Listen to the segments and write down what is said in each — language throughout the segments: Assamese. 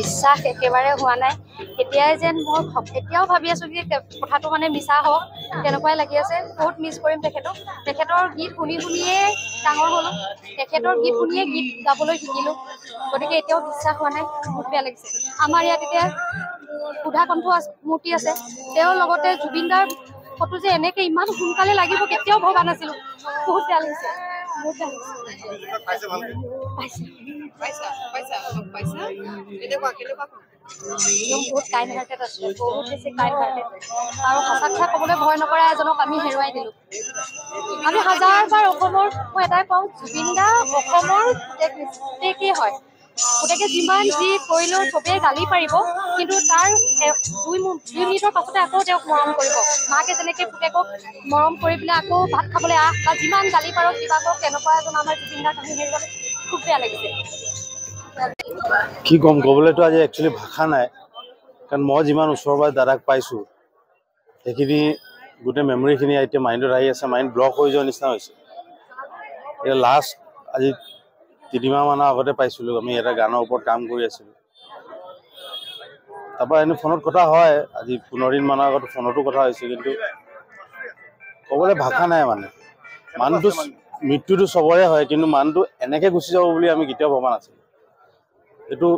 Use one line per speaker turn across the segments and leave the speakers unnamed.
বিশ্বাস একেবাৰে হোৱা নাই এতিয়াই যেন মই এতিয়াও ভাবি আছো যে কথাটো মানে মিছা হওক তেনেকুৱাই লাগি আছে বহুত মিছ কৰিম তেখেতৰ গীত শুনি শুনিয়ে ডাঙৰ হ'লো তেখেতৰ গীত শুনিয়ে গীত গাবলৈ শিকিলো গতিকে এতিয়াও বিশ্বাস হোৱা নাই বহুত বেয়া লাগিছে আমাৰ ইয়াত এতিয়া সুধা কণ্ঠ মূৰ্তি আছে তেওঁৰ লগতে জুবিন দাৰ ফটো যে এনেকে ইমান সোনকালে লাগিব কেতিয়াও ভবা নাছিলো বহুত বেয়া লাগিছে বহুত কাইণ্ড হাৰ্টেড আছিলে বহুত বেছি কাইণ্ড হাৰ্টেড আৰু সঁচা কথা ক'বলৈ ভয় নকৰা এজনক আমি হেৰুৱাই দিলো আমি হাজাৰবাৰ অসমৰ মই এটাই কওঁ জুবিন দা অসমৰ গোটেই হয় গোটেই যিমান যি কৰিলেও চবেই গালি পাৰিব কিন্তু তাৰ 2 মিনিটৰ পাছতে আকৌ তেওঁক মৰম কৰিব মাকে যেনেকে পুতেকক মৰম কৰি পেলাই আকৌ ভাত খাবলৈ আহ বা যিমান গালি পাৰক কিবা কৰক তেনেকুৱা এজন আমাৰ জুবিন দাক আমি হেৰুৱালে খুব বেয়া লাগিছে
কি কম ক'বলৈতো আজি একচুৱেলি ভাষা নাই কাৰণ মই যিমান ওচৰৰ পৰা দাদাক পাইছোঁ সেইখিনি গোটেই মেমৰিখিনি এতিয়া মাইণ্ডত আহি আছে মাইণ্ড ব্লক হৈ যোৱাৰ নিচিনা হৈছে এতিয়া লাষ্ট আজি 3 মাহমানৰ আগতে পাইছিলোঁ আমি এটা গানৰ ওপৰত কাম কৰি আছিলোঁ তাৰপৰা এনেই ফোনত কথা হয় আজি 15 দিনমানৰ আগত ফোনতো কথা হৈছে কিন্তু ক'বলৈ ভাষা নাই মানে মানুহটো মৃত্যুটো চবৰে হয় কিন্তু মানুহটো এনেকৈ গুচি যাব বুলি আমি কেতিয়াও ভবা নাছিলোঁ এইটো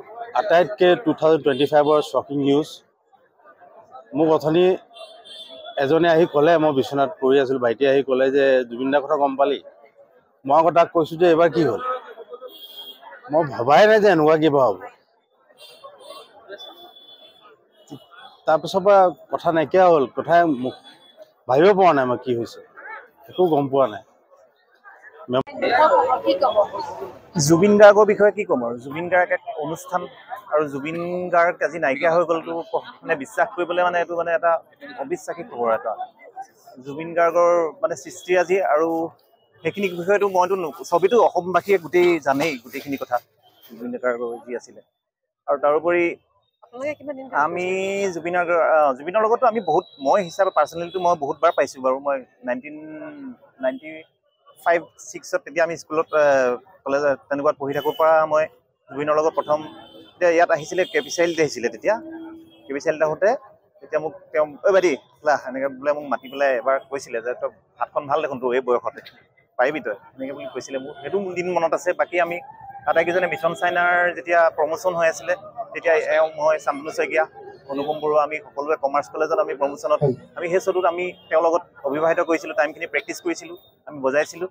আটাইতকৈ 2025ৰ শ্বকিং নিউজ মোক অথনি এজনে আহি ক'লে মই বিচনাত পৰি আছিলোঁ ভাইটিয়ে আহি ক'লে যে জুবিন দাৰ কথা গম পালি মই আকৌ তাক কৈছোঁ যে এইবাৰ কি হ'ল মই ভবাই নাই যে এনেকুৱা কিবা হ'ব তাৰপিছৰ পৰা কথা নাইকিয়া হ'ল কথাই ভাবিব পৰা নাই মই কি হৈছে একো গম পোৱা নাই
জুবিন গাৰ্গৰ বিষয়ে কি ক'ম আৰু জুবিন গাৰ্গ এক অনুষ্ঠান আৰু জুবিন গাৰ্গ আজি নাইকিয়া হৈ গ'লতো মানে বিশ্বাস কৰিবলৈ মানে এইটো মানে এটা অবিশ্বাসী খবৰ এটা জুবিন গাৰ্গৰ মানে সৃষ্টি আজি আৰু সেইখিনি বিষয়টো মইতো ছবিটো অসমবাসীয়ে গোটেই জানেই গোটেইখিনি কথা জুবিন গাৰ্গৰ যি আছিলে আৰু তাৰোপৰি আমি জুবিনৰ লগতো আমি বহুত মই হিচাপে পাৰ্চনেলিটো মই বহুতবাৰ পাইছোঁ বাৰু মই 1995-96ত তেতিয়া আমি স্কুলত কলেজ তেনেকুৱাত পঢ়ি থাকোঁ পৰা মই জুবিনৰ লগত প্ৰথম তেতিয়া ইয়াত আহিছিলে কেপি চাৰিআলিত আহিছিলে তেতিয়া কেপি চাৰিআলিত আহোঁতে তেতিয়া মোক তেওঁ বাইদি লা এনেকৈ বোলে মোক মাতি পেলাই এবাৰ কৈছিলে যে তই হাতখন ভাল দেখোন তোৰ এই বয়সতে পাৰিবি তই এনেকৈ বুলি কৈছিলে মোৰ সেইটো দিন মনত আছে বাকী আমি আটাইকেইজনে মিছন চাইনাৰ যেতিয়া প্ৰমোশ্যন হৈ আছিলে তেতিয়া মই শান্তনু শইকীয়া অনুপম বৰুৱা আমি সকলোৱে কমাৰ্চ কলেজত আমি প্ৰমোশ্যনত আমি সেই শ্ব'টোত আমি তেওঁৰ লগত অবিবাহিত কৰিছিলোঁ টাইমখিনি প্ৰেক্টিচ কৰিছিলোঁ আমি বজাইছিলোঁ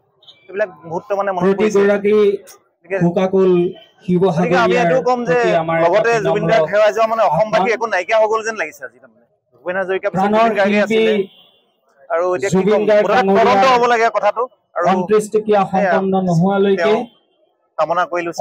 এইবিলাক মুহূৰ্ত মানে মনত পৰিছে আমি এইটো ক'ম যে লগতে জুবিন গাৰ্গ হেৰাই যোৱা মানে অসমবাসী একো নাইকিয়া হৈ গ'ল যেন লাগিছে আজি তাৰমানে ভূপেন হাজৰিকা পিছত জুবিন গাৰ্গে আছিলে আৰু এতিয়া কি ক'ম তদন্ত হ'ব লাগে কথাটো আৰু কামনা কৰিলোঁ